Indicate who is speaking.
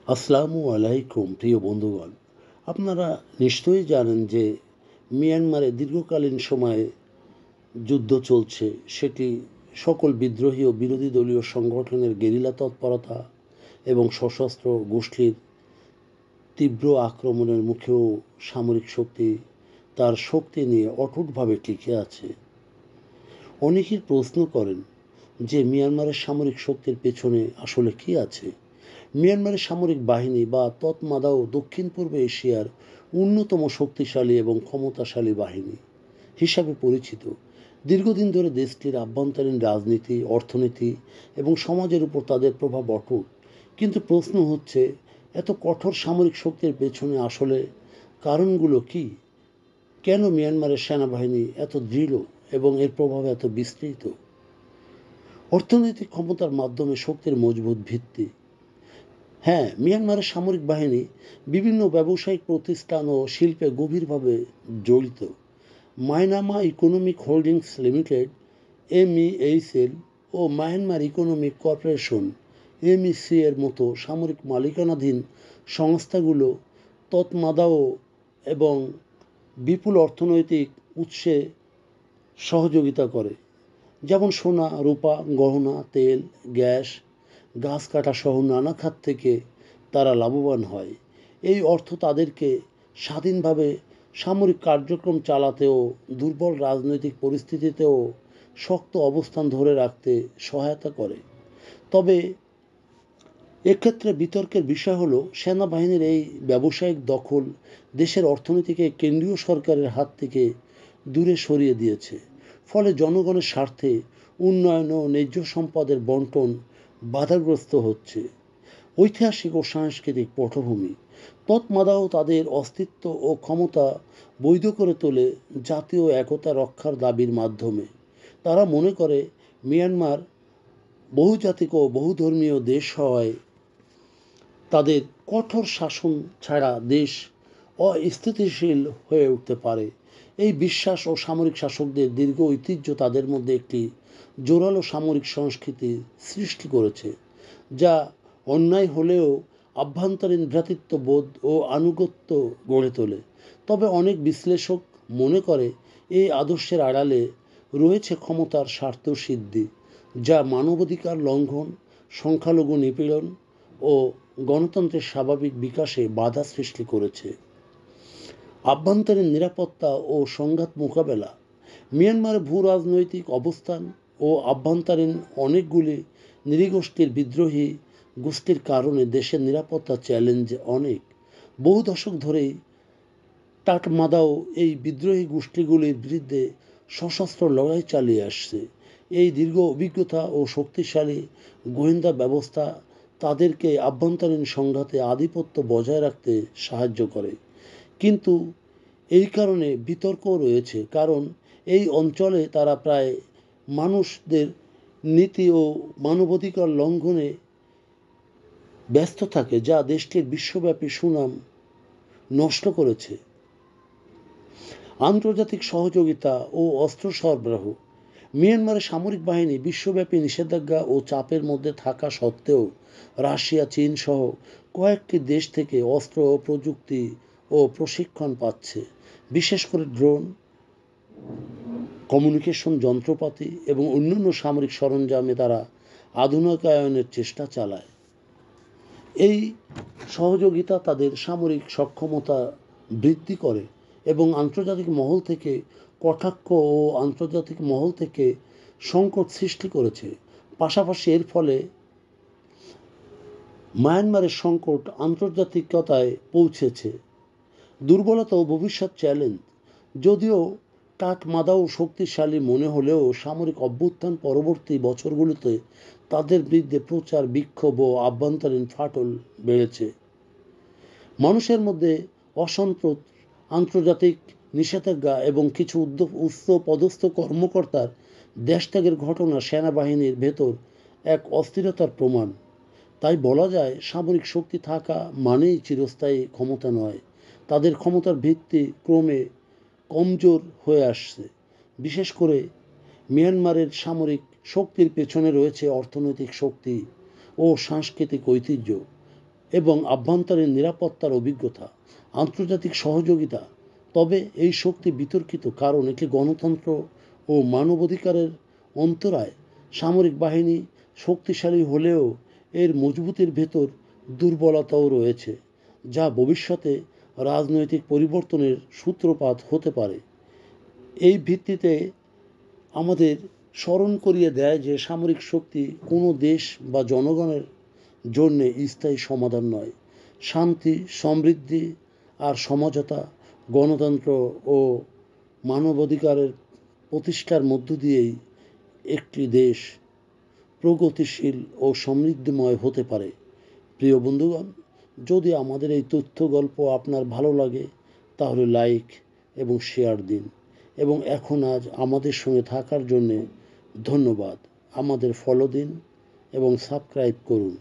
Speaker 1: আসসালামু আলাইকুম প্রিয় বন্ধুগণ। আপনারা নিশ্চয়ই জানেন যে মিয়ানমারে দীর্ঘকালীন সময়ে যুদ্ধ চলছে। সেটি সকল বিদ্রোহী ও বিরোধী দলীয় সংগঠনের গেরিলা তৎপরতা এবং সশস্ত্র গোষ্ঠীর তীব্র আক্রমণের মুখেও সামরিক শক্তি তার শক্তি নিয়ে অটুটভাবে টিকে আছে। অনেকেই প্রশ্ন করেন যে মিয়ানমারের সামরিক শক্তির পেছনে আসলে কী আছে। মিয়ানমারের সামরিক বাহিনী বা তৎমাদাও দক্ষিণ পূর্ব এশিয়ার অন্যতম শক্তিশালী এবং ক্ষমতাশালী বাহিনী হিসাবে পরিচিত। দীর্ঘদিন ধরে দেশটির আভ্যন্তরীণ রাজনীতি, অর্থনীতি এবং সমাজের উপর তাদের প্রভাব অটুট। কিন্তু প্রশ্ন হচ্ছে, এত কঠোর সামরিক শক্তির পেছনে আসলে কারণগুলো কী? কেন মিয়ানমারের সেনাবাহিনী এত দৃঢ় এবং এর প্রভাব এত বিস্তৃত? অর্থনৈতিক ক্ষমতার মাধ্যমে শক্তির মজবুত ভিত্তি। হ্যাঁ, মিয়ানমারের সামরিক বাহিনী বিভিন্ন ব্যবসায়িক প্রতিষ্ঠান ও শিল্পে গভীরভাবে জড়িত। Myanmar economic holdings limited (MEHL) ও মায়ানমার ইকোনমিক কর্পোরেশন (MEC) এর মতো সামরিক মালিকানাধীন সংস্থাগুলো তৎমাদাও এবং বিপুল অর্থনৈতিক উৎসে সহযোগিতা করে, যেমন সোনা, রূপা, গহনা, তেল, গ্যাস, গাছ কাটা সহ নানা খাত থেকে তারা লাভবান হয়। এই অর্থ তাদেরকে স্বাধীনভাবে সামরিক কার্যক্রম চালাতেও দুর্বল রাজনৈতিক পরিস্থিতিতেও শক্ত অবস্থান ধরে রাখতে সহায়তা করে। তবে এক্ষেত্রে বিতর্কের বিষয় হলো, সেনাবাহিনীর এই ব্যবসায়িক দখল দেশের অর্থনীতিকে কেন্দ্রীয় সরকারের হাত থেকে দূরে সরিয়ে দিয়েছে। ফলে জনগণের স্বার্থে উন্নয়ন ও ন্যায্য সম্পদের বন্টন বাধাগ্রস্ত হচ্ছে। ঐতিহাসিক ও সাংস্কৃতিক পটভূমি। তৎমাদাও তাদের অস্তিত্ব ও ক্ষমতা বৈধ করে তোলে জাতীয় একতা রক্ষার দাবির মাধ্যমে। তারা মনে করে মিয়ানমার বহুজাতিক ও বহুধর্মীয় দেশ হওয়ায় তাদের কঠোর শাসন ছাড়া দেশ অস্থিতিশীল হয়ে উঠতে পারে। এই বিশ্বাস ও সামরিক শাসকদের দীর্ঘ ঐতিহ্য তাদের মধ্যে একটি জোরালো সামরিক সংস্কৃতি সৃষ্টি করেছে, যা অন্যায় হলেও আভ্যন্তরীণ ভ্রাতৃত্ববোধ ও আনুগত্য গড়ে তোলে। তবে অনেক বিশ্লেষক মনে করে এই আদর্শের আড়ালে রয়েছে ক্ষমতার স্বার্থসিদ্ধি, যা মানবাধিকার লঙ্ঘন, সংখ্যালঘু নিপীড়ন ও গণতন্ত্রের স্বাভাবিক বিকাশে বাধা সৃষ্টি করেছে। আভ্যন্তরীণ নিরাপত্তা ও সংঘাত মোকাবেলা। মিয়ানমারের ভূ রাজনৈতিক অবস্থান ও আভ্যন্তরীণ অনেকগুলি নৃগোষ্ঠীর বিদ্রোহী গোষ্ঠীর কারণে দেশের নিরাপত্তা চ্যালেঞ্জ অনেক। বহু দশক ধরেই টাটমাদাও এই বিদ্রোহী গোষ্ঠীগুলির বিরুদ্ধে সশস্ত্র লড়াই চালিয়ে আসছে। এই দীর্ঘ অভিজ্ঞতা ও শক্তিশালী গোয়েন্দা ব্যবস্থা তাদেরকে আভ্যন্তরীণ সংঘাতে আধিপত্য বজায় রাখতে সাহায্য করে। কিন্তু এই কারণে বিতর্কও রয়েছে, কারণ এই অঞ্চলে তারা প্রায় মানুষদের নীতি ও মানবাধিকার লঙ্ঘনে ব্যস্ত থাকে, যা দেশটির বিশ্বব্যাপী সুনাম নষ্ট করেছে। আন্তর্জাতিক সহযোগিতা ও অস্ত্র সরবরাহ। মিয়ানমারের সামরিক বাহিনী বিশ্বব্যাপী নিষেধাজ্ঞা ও চাপের মধ্যে থাকা সত্ত্বেও রাশিয়া, চীন সহ কয়েকটি দেশ থেকে অস্ত্র, প্রযুক্তি ও প্রশিক্ষণ পাচ্ছে। বিশেষ করে ড্রোন, কমিউনিকেশন যন্ত্রপাতি এবং অন্যান্য সামরিক সরঞ্জামে তারা আধুনিকায়নের চেষ্টা চালায়। এই সহযোগিতা তাদের সামরিক সক্ষমতা বৃদ্ধি করে এবং আন্তর্জাতিক মহল থেকে কটাক্ষ ও আন্তর্জাতিক মহল থেকে সংকট সৃষ্টি করেছে। পাশাপাশি এর ফলে মায়ানমারের সংকট আন্তর্জাতিকতায় পৌঁছেছে। দুর্বলতা ও ভবিষ্যৎ চ্যালেঞ্জ। যদিও টাটমাদাও শক্তিশালী মনে হলেও সামরিক অভ্যুত্থান পরবর্তী বছরগুলোতে তাদের বিরুদ্ধে প্রচার, বিক্ষোভ ও আভ্যন্তরীণ ফাটল বেড়েছে। মানুষের মধ্যে অসন্তোষ, আন্তর্জাতিক নিষেধাজ্ঞা এবং কিছু উচ্চপদস্থ কর্মকর্তার দেশত্যাগের ঘটনা সেনাবাহিনীর ভেতর এক অস্থিরতার প্রমাণ। তাই বলা যায়, সামরিক শক্তি থাকা মানেই চিরস্থায়ী ক্ষমতা নয়। তাদের ক্ষমতার ভিত্তি ক্রমে কমজোর হয়ে আসছে। বিশেষ করে মিয়ানমারের সামরিক শক্তির পেছনে রয়েছে অর্থনৈতিক শক্তি ও সাংস্কৃতিক ঐতিহ্য। এবং আভ্যন্তরীণ নিরাপত্তার অভিজ্ঞতা, আন্তর্জাতিক সহযোগিতা। তবে এই শক্তি বিতর্কিত, কারণ এটি গণতন্ত্র ও মানবাধিকারের অন্তরায়। সামরিক বাহিনী শক্তিশালী হলেও এর মজবুতির ভেতর দুর্বলতাও রয়েছে, যা ভবিষ্যতে রাজনৈতিক পরিবর্তনের সূত্রপাত হতে পারে। এই ভিত্তিতে আমাদের স্মরণ করিয়ে দেয় যে সামরিক শক্তি কোনো দেশ বা জনগণের জন্য স্থায়ী সমাধান নয়। শান্তি, সমৃদ্ধি আর সমঝোতা, গণতন্ত্র ও মানবাধিকারের প্রতিষ্ঠার মধ্য দিয়েই একটি দেশ প্রগতিশীল ও সমৃদ্ধময় হতে পারে। প্রিয় বন্ধুগণ, যদি আমাদের এই তথ্য গল্প আপনার ভালো লাগে তাহলে লাইক এবং শেয়ার দিন, এবং এখন আজ আমাদের সঙ্গে থাকার জন্যে ধন্যবাদ। আমাদের ফলো দিন এবং সাবস্ক্রাইব করুন।